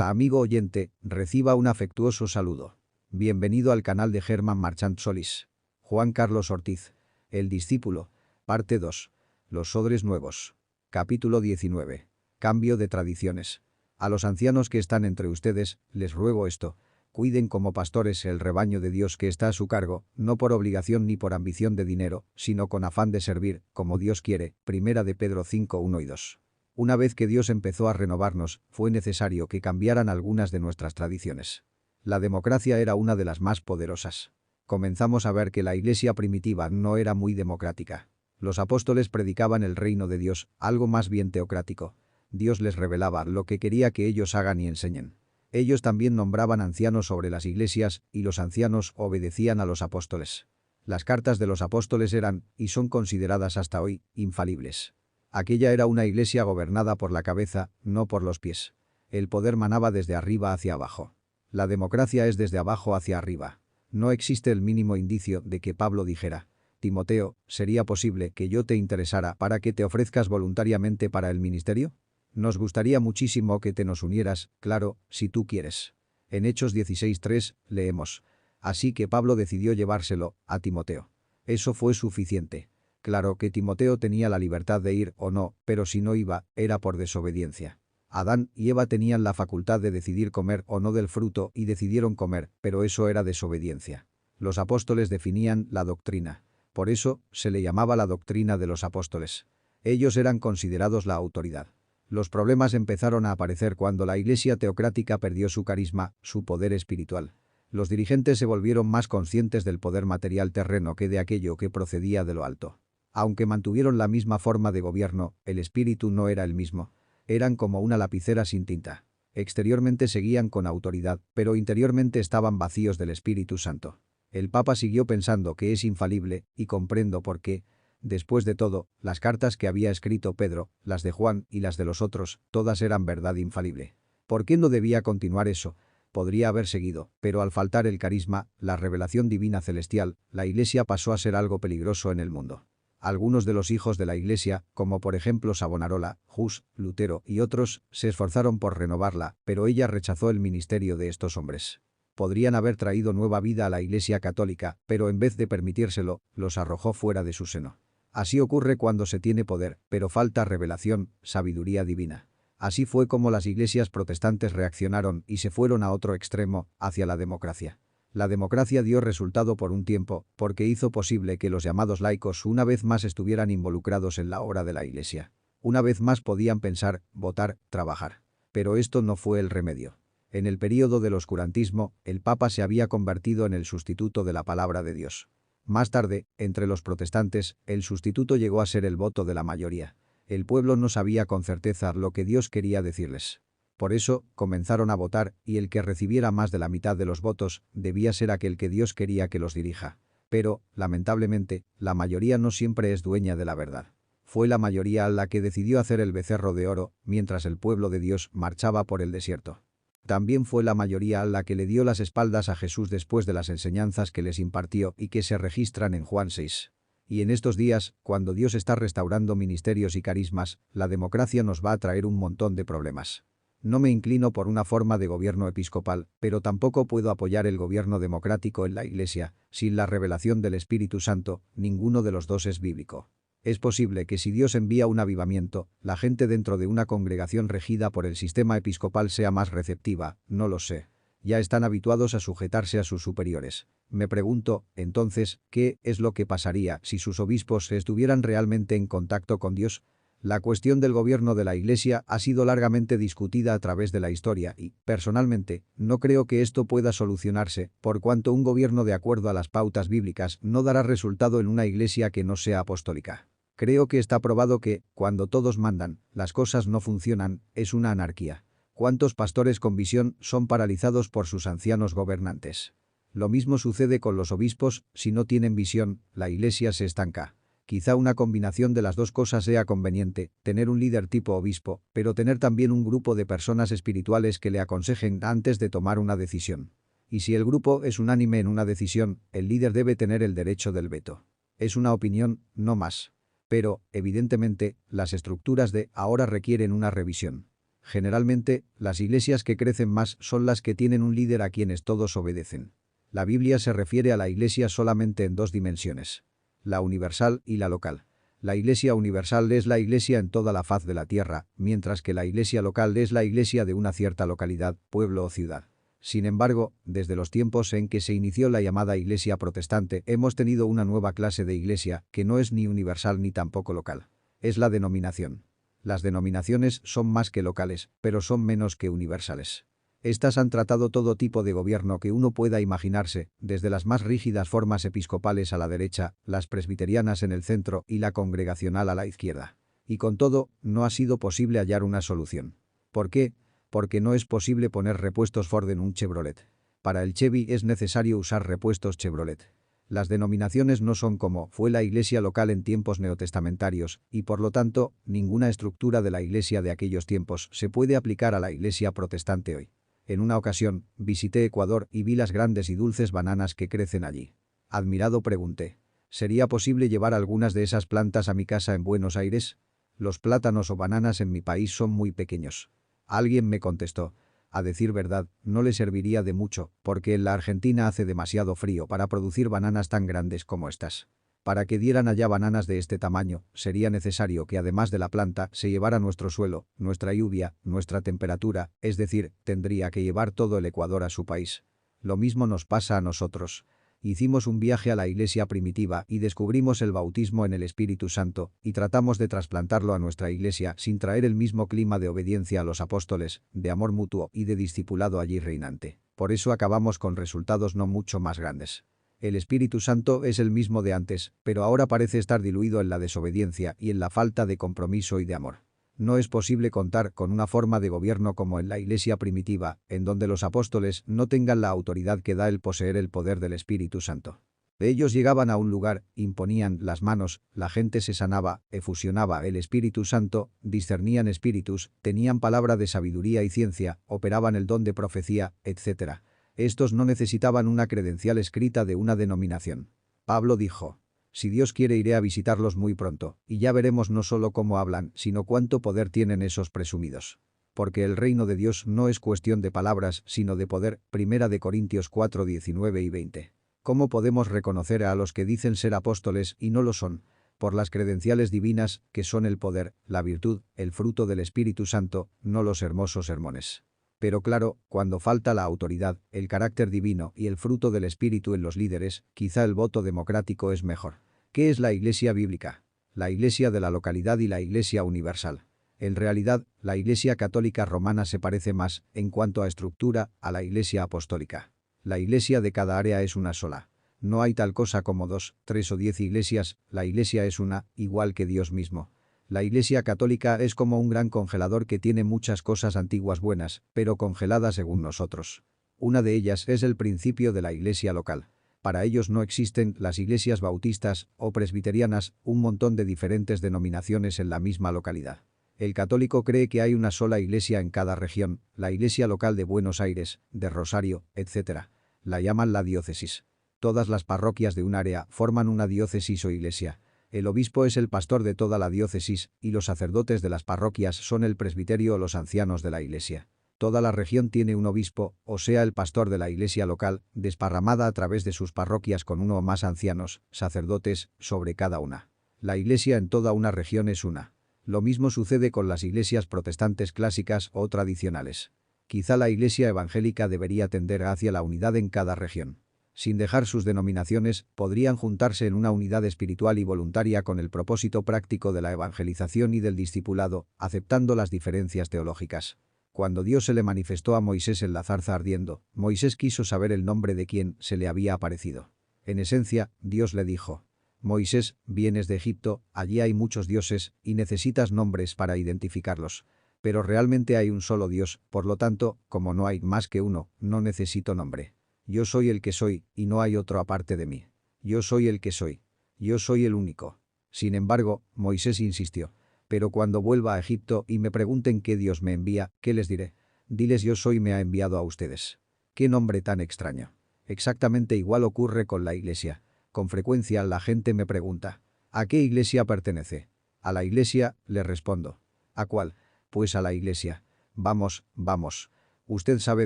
Amigo oyente, reciba un afectuoso saludo. Bienvenido al canal de Germán Marchant Solís. Juan Carlos Ortiz. El discípulo. Parte 2. Los odres nuevos. Capítulo 19. Cambio de tradiciones. A los ancianos que están entre ustedes, les ruego esto. Cuiden como pastores el rebaño de Dios que está a su cargo, no por obligación ni por ambición de dinero, sino con afán de servir, como Dios quiere. Primera de Pedro 5, 1 y 2. Una vez que Dios empezó a renovarnos, fue necesario que cambiaran algunas de nuestras tradiciones. La democracia era una de las más poderosas. Comenzamos a ver que la iglesia primitiva no era muy democrática. Los apóstoles predicaban el reino de Dios, algo más bien teocrático. Dios les revelaba lo que quería que ellos hagan y enseñen. Ellos también nombraban ancianos sobre las iglesias, y los ancianos obedecían a los apóstoles. Las cartas de los apóstoles eran, y son consideradas hasta hoy, infalibles. Aquella era una iglesia gobernada por la cabeza, no por los pies. El poder manaba desde arriba hacia abajo. La democracia es desde abajo hacia arriba. No existe el mínimo indicio de que Pablo dijera: Timoteo, ¿sería posible que yo te interesara para que te ofrezcas voluntariamente para el ministerio? Nos gustaría muchísimo que te nos unieras, claro, si tú quieres. En Hechos 16:3, leemos: así que Pablo decidió llevárselo a Timoteo. Eso fue suficiente. Claro que Timoteo tenía la libertad de ir o no, pero si no iba, era por desobediencia. Adán y Eva tenían la facultad de decidir comer o no del fruto y decidieron comer, pero eso era desobediencia. Los apóstoles definían la doctrina. Por eso, se le llamaba la doctrina de los apóstoles. Ellos eran considerados la autoridad. Los problemas empezaron a aparecer cuando la iglesia teocrática perdió su carisma, su poder espiritual. Los dirigentes se volvieron más conscientes del poder material terreno que de aquello que procedía de lo alto. Aunque mantuvieron la misma forma de gobierno, el espíritu no era el mismo. Eran como una lapicera sin tinta. Exteriormente seguían con autoridad, pero interiormente estaban vacíos del Espíritu Santo. El Papa siguió pensando que es infalible, y comprendo por qué. Después de todo, las cartas que había escrito Pedro, las de Juan y las de los otros, todas eran verdad infalible. ¿Por qué no debía continuar eso? Podría haber seguido, pero al faltar el carisma, la revelación divina celestial, la Iglesia pasó a ser algo peligroso en el mundo. Algunos de los hijos de la Iglesia, como por ejemplo Savonarola, Hus, Lutero y otros, se esforzaron por renovarla, pero ella rechazó el ministerio de estos hombres. Podrían haber traído nueva vida a la Iglesia católica, pero en vez de permitírselo, los arrojó fuera de su seno. Así ocurre cuando se tiene poder, pero falta revelación, sabiduría divina. Así fue como las iglesias protestantes reaccionaron y se fueron a otro extremo, hacia la democracia. La democracia dio resultado por un tiempo, porque hizo posible que los llamados laicos una vez más estuvieran involucrados en la obra de la iglesia. Una vez más podían pensar, votar, trabajar. Pero esto no fue el remedio. En el período del oscurantismo, el Papa se había convertido en el sustituto de la palabra de Dios. Más tarde, entre los protestantes, el sustituto llegó a ser el voto de la mayoría. El pueblo no sabía con certeza lo que Dios quería decirles. Por eso, comenzaron a votar, y el que recibiera más de la mitad de los votos, debía ser aquel que Dios quería que los dirija. Pero, lamentablemente, la mayoría no siempre es dueña de la verdad. Fue la mayoría la que decidió hacer el becerro de oro, mientras el pueblo de Dios marchaba por el desierto. También fue la mayoría la que le dio las espaldas a Jesús después de las enseñanzas que les impartió y que se registran en Juan 6. Y en estos días, cuando Dios está restaurando ministerios y carismas, la democracia nos va a traer un montón de problemas. No me inclino por una forma de gobierno episcopal, pero tampoco puedo apoyar el gobierno democrático en la Iglesia. Sin la revelación del Espíritu Santo, ninguno de los dos es bíblico. Es posible que si Dios envía un avivamiento, la gente dentro de una congregación regida por el sistema episcopal sea más receptiva, no lo sé. Ya están habituados a sujetarse a sus superiores. Me pregunto, entonces, ¿qué es lo que pasaría si sus obispos estuvieran realmente en contacto con Dios? La cuestión del gobierno de la Iglesia ha sido largamente discutida a través de la historia y, personalmente, no creo que esto pueda solucionarse, por cuanto un gobierno de acuerdo a las pautas bíblicas no dará resultado en una Iglesia que no sea apostólica. Creo que está probado que, cuando todos mandan, las cosas no funcionan, es una anarquía. ¿Cuántos pastores con visión son paralizados por sus ancianos gobernantes? Lo mismo sucede con los obispos, si no tienen visión, la Iglesia se estanca. Quizá una combinación de las dos cosas sea conveniente, tener un líder tipo obispo, pero tener también un grupo de personas espirituales que le aconsejen antes de tomar una decisión. Y si el grupo es unánime en una decisión, el líder debe tener el derecho del veto. Es una opinión, no más. Pero, evidentemente, las estructuras de ahora requieren una revisión. Generalmente, las iglesias que crecen más son las que tienen un líder a quienes todos obedecen. La Biblia se refiere a la iglesia solamente en dos dimensiones: la universal y la local. La iglesia universal es la iglesia en toda la faz de la tierra, mientras que la iglesia local es la iglesia de una cierta localidad, pueblo o ciudad. Sin embargo, desde los tiempos en que se inició la llamada iglesia protestante, hemos tenido una nueva clase de iglesia, que no es ni universal ni tampoco local. Es la denominación. Las denominaciones son más que locales, pero son menos que universales. Estas han tratado todo tipo de gobierno que uno pueda imaginarse, desde las más rígidas formas episcopales a la derecha, las presbiterianas en el centro y la congregacional a la izquierda. Y con todo, no ha sido posible hallar una solución. ¿Por qué? Porque no es posible poner repuestos Ford en un Chevrolet. Para el Chevy es necesario usar repuestos Chevrolet. Las denominaciones no son como fue la iglesia local en tiempos neotestamentarios, y por lo tanto, ninguna estructura de la iglesia de aquellos tiempos se puede aplicar a la iglesia protestante hoy. En una ocasión, visité Ecuador y vi las grandes y dulces bananas que crecen allí. Admirado pregunté: ¿sería posible llevar algunas de esas plantas a mi casa en Buenos Aires? Los plátanos o bananas en mi país son muy pequeños. Alguien me contestó: a decir verdad, no le serviría de mucho, porque en la Argentina hace demasiado frío para producir bananas tan grandes como estas. Para que dieran allá bananas de este tamaño, sería necesario que además de la planta se llevara nuestro suelo, nuestra lluvia, nuestra temperatura, es decir, tendría que llevar todo el Ecuador a su país. Lo mismo nos pasa a nosotros. Hicimos un viaje a la iglesia primitiva y descubrimos el bautismo en el Espíritu Santo, y tratamos de trasplantarlo a nuestra iglesia sin traer el mismo clima de obediencia a los apóstoles, de amor mutuo y de discipulado allí reinante. Por eso acabamos con resultados no mucho más grandes. El Espíritu Santo es el mismo de antes, pero ahora parece estar diluido en la desobediencia y en la falta de compromiso y de amor. No es posible contar con una forma de gobierno como en la iglesia primitiva, en donde los apóstoles no tengan la autoridad que da el poseer el poder del Espíritu Santo. Ellos llegaban a un lugar, imponían las manos, la gente se sanaba, efusionaba el Espíritu Santo, discernían espíritus, tenían palabra de sabiduría y ciencia, operaban el don de profecía, etc. Estos no necesitaban una credencial escrita de una denominación. Pablo dijo: si Dios quiere iré a visitarlos muy pronto, y ya veremos no solo cómo hablan, sino cuánto poder tienen esos presumidos. Porque el reino de Dios no es cuestión de palabras, sino de poder. 1 Corintios 4, 19 y 20. ¿Cómo podemos reconocer a los que dicen ser apóstoles y no lo son? Por las credenciales divinas, que son el poder, la virtud, el fruto del Espíritu Santo, no los hermosos sermones. Pero claro, cuando falta la autoridad, el carácter divino y el fruto del Espíritu en los líderes, quizá el voto democrático es mejor. ¿Qué es la iglesia bíblica? La iglesia de la localidad y la iglesia universal. En realidad, la iglesia católica romana se parece más, en cuanto a estructura, a la iglesia apostólica. La iglesia de cada área es una sola. No hay tal cosa como 2, 3 o 10 iglesias, la iglesia es una, igual que Dios mismo. La iglesia católica es como un gran congelador que tiene muchas cosas antiguas buenas, pero congeladas según nosotros. Una de ellas es el principio de la iglesia local. Para ellos no existen las iglesias bautistas o presbiterianas, un montón de diferentes denominaciones en la misma localidad. El católico cree que hay una sola iglesia en cada región, la iglesia local de Buenos Aires, de Rosario, etc. La llaman la diócesis. Todas las parroquias de un área forman una diócesis o iglesia. El obispo es el pastor de toda la diócesis, y los sacerdotes de las parroquias son el presbiterio o los ancianos de la iglesia. Toda la región tiene un obispo, o sea el pastor de la iglesia local, desparramada a través de sus parroquias con uno o más ancianos, sacerdotes, sobre cada una. La iglesia en toda una región es una. Lo mismo sucede con las iglesias protestantes clásicas o tradicionales. Quizá la iglesia evangélica debería tender hacia la unidad en cada región. Sin dejar sus denominaciones, podrían juntarse en una unidad espiritual y voluntaria con el propósito práctico de la evangelización y del discipulado, aceptando las diferencias teológicas. Cuando Dios se le manifestó a Moisés en la zarza ardiendo, Moisés quiso saber el nombre de quien se le había aparecido. En esencia, Dios le dijo: Moisés, vienes de Egipto, allí hay muchos dioses, y necesitas nombres para identificarlos. Pero realmente hay un solo Dios, por lo tanto, como no hay más que uno, no necesito nombre. Yo soy el que soy, y no hay otro aparte de mí. Yo soy el que soy. Yo soy el único. Sin embargo, Moisés insistió: pero cuando vuelva a Egipto y me pregunten qué Dios me envía, ¿qué les diré? Diles: yo soy me ha enviado a ustedes. ¿Qué nombre tan extraño? Exactamente igual ocurre con la iglesia. Con frecuencia la gente me pregunta: ¿a qué iglesia pertenece? A la iglesia, le respondo. ¿A cuál? Pues a la iglesia. Vamos, vamos. Usted sabe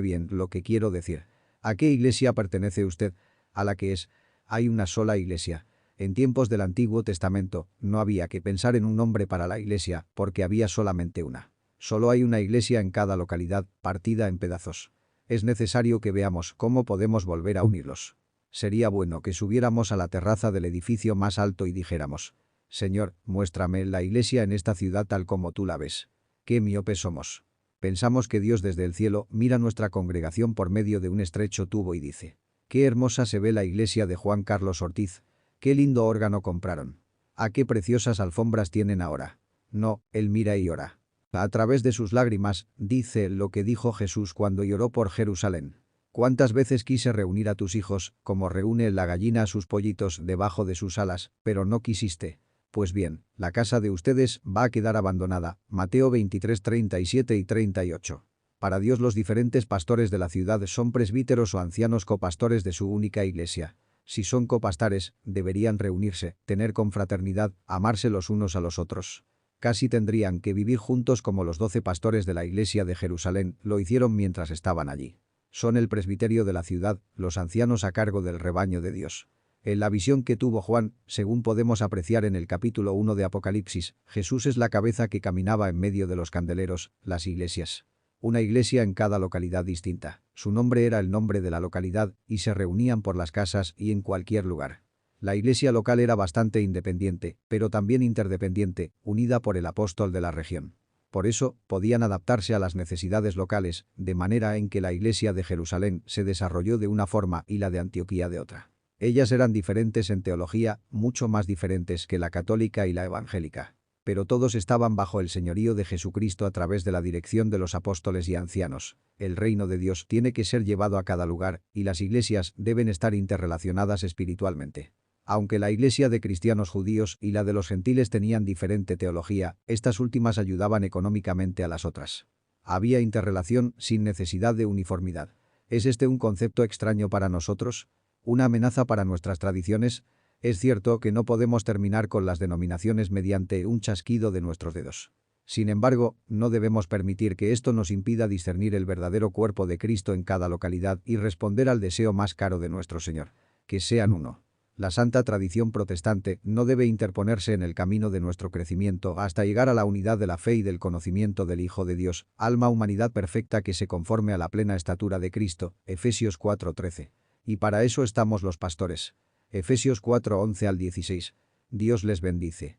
bien lo que quiero decir. ¿A qué iglesia pertenece usted? A la que es. Hay una sola iglesia. En tiempos del Antiguo Testamento, no había que pensar en un nombre para la iglesia, porque había solamente una. Solo hay una iglesia en cada localidad, partida en pedazos. Es necesario que veamos cómo podemos volver a unirlos. Sería bueno que subiéramos a la terraza del edificio más alto y dijéramos: Señor, muéstrame la iglesia en esta ciudad tal como tú la ves. Qué miopes somos. Pensamos que Dios desde el cielo mira nuestra congregación por medio de un estrecho tubo y dice: qué hermosa se ve la iglesia de Juan Carlos Ortiz. Qué lindo órgano compraron. A qué preciosas alfombras tienen ahora. No, él mira y ora. A través de sus lágrimas, dice lo que dijo Jesús cuando lloró por Jerusalén. ¿Cuántas veces quise reunir a tus hijos, como reúne la gallina a sus pollitos debajo de sus alas, pero no quisiste? Pues bien, la casa de ustedes va a quedar abandonada. Mateo 23, 37 y 38. Para Dios los diferentes pastores de la ciudad son presbíteros o ancianos copastores de su única iglesia. Si son copastares, deberían reunirse, tener confraternidad, amarse los unos a los otros. Casi tendrían que vivir juntos como los 12 pastores de la iglesia de Jerusalén lo hicieron mientras estaban allí. Son el presbiterio de la ciudad, los ancianos a cargo del rebaño de Dios. En la visión que tuvo Juan, según podemos apreciar en el capítulo 1 de Apocalipsis, Jesús es la cabeza que caminaba en medio de los candeleros, las iglesias. Una iglesia en cada localidad distinta. Su nombre era el nombre de la localidad, y se reunían por las casas y en cualquier lugar. La iglesia local era bastante independiente, pero también interdependiente, unida por el apóstol de la región. Por eso, podían adaptarse a las necesidades locales, de manera en que la iglesia de Jerusalén se desarrolló de una forma y la de Antioquía de otra. Ellas eran diferentes en teología, mucho más diferentes que la católica y la evangélica. Pero todos estaban bajo el señorío de Jesucristo a través de la dirección de los apóstoles y ancianos. El reino de Dios tiene que ser llevado a cada lugar, y las iglesias deben estar interrelacionadas espiritualmente. Aunque la iglesia de cristianos judíos y la de los gentiles tenían diferente teología, estas últimas ayudaban económicamente a las otras. Había interrelación sin necesidad de uniformidad. ¿Es este un concepto extraño para nosotros? ¿Una amenaza para nuestras tradiciones? Es cierto que no podemos terminar con las denominaciones mediante un chasquido de nuestros dedos. Sin embargo, no debemos permitir que esto nos impida discernir el verdadero cuerpo de Cristo en cada localidad y responder al deseo más caro de nuestro Señor: que sean uno. La santa tradición protestante no debe interponerse en el camino de nuestro crecimiento hasta llegar a la unidad de la fe y del conocimiento del Hijo de Dios, alma humanidad perfecta que se conforme a la plena estatura de Cristo, Efesios 4:13. Y para eso estamos los pastores. Efesios 4:11 al 16. Dios les bendice.